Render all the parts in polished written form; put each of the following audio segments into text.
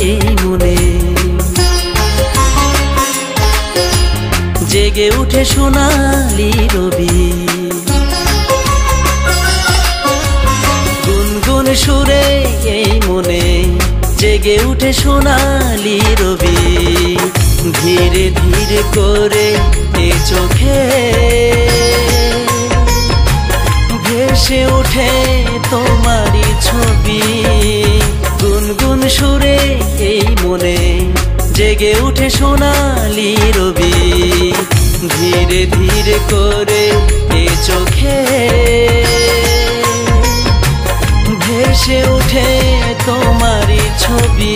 এই মনে জেগে উঠে সোনালি রবি গুনগুন সুরে এই মনে জেগে উঠে সোনালি রবি ধীরে ধীরে করে এ চোখে ভেসে ওঠে তোমারই ছবি গুনগুন সুরে এই মনে জেগে উঠে সোনালি রবি ধীরে ধীরে করে এ চোখে ভেসে ওঠে তোমারই ছবি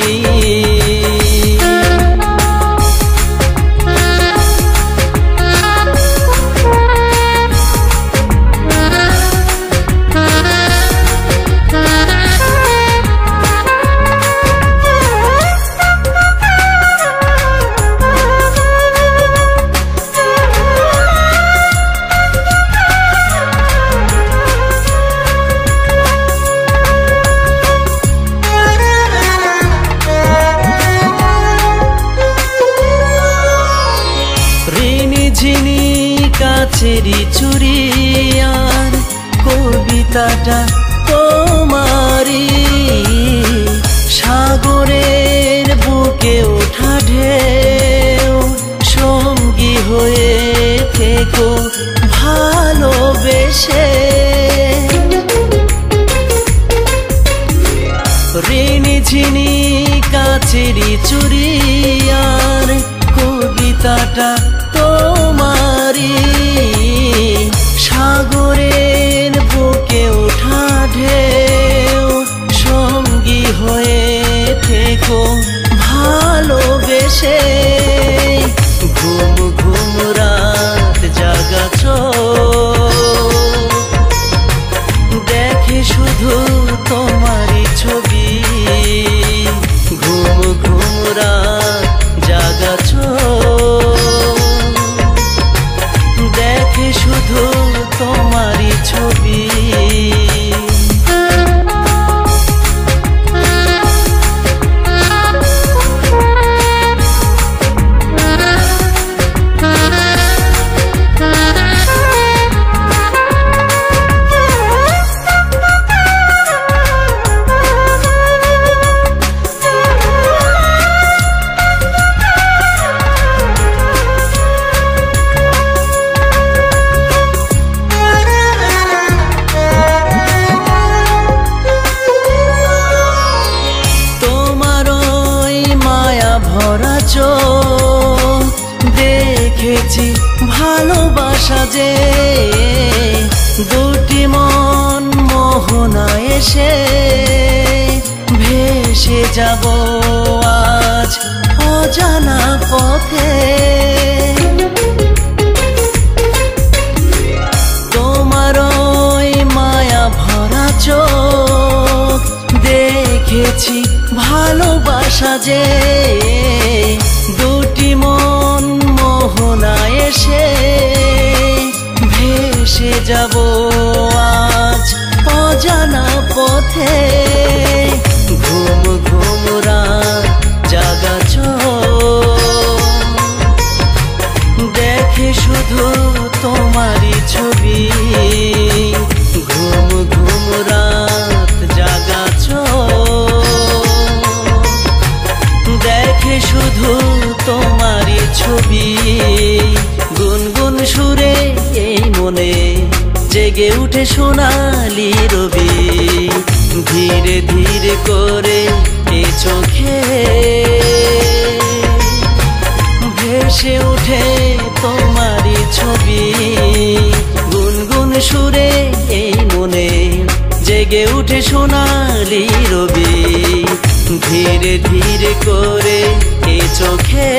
কাছেরি চুরি আর কবিতাটা তোমারি সাগরের বুকে ওঠা ঢেউ সঙ্গী হয়ে থেকো ভালোবেসে ঋণী ঝিনি কাছেরি চুরি আর কবিতাটা তোমারি সাগরের বুকে ওঠা ঢেউ সঙ্গী হয়ে থেকো ভালোবেসে ঘুম ঘুম রাত জাগাছ দেখে শুধু তোমারই ছবি ঘুম ঘুম রাত জাগাছ দেখে শুধু তোমারই ছবি দেখেছি ভালোবাসা যে দুটি মন মোহনা এসে ভেসে যাব আজ অজানা পথে তোমার ওই মায়া ভরা চোখ দেখেছি ভালোবাসা যে দুটি মন মোহনা এসে ভেসে যাব আজ অজানা পথে ঘুম ঘুম রাত জাগাছ দেখে শুধু তোমারই ছবি ঘুম ঘুম রাত জাগাছ দেখে শুধু তোমারই ছবি গুনগুন সুরে এই মনে জেগে উঠে সোনালি রবি ধীরে ধীরে করে এ চোখে ভেসে ওঠে তোমারই ছবি গুনগুন সুরে এই মনে জেগে উঠে সোনালি রবি ধীরে ধীরে করে এ চোখে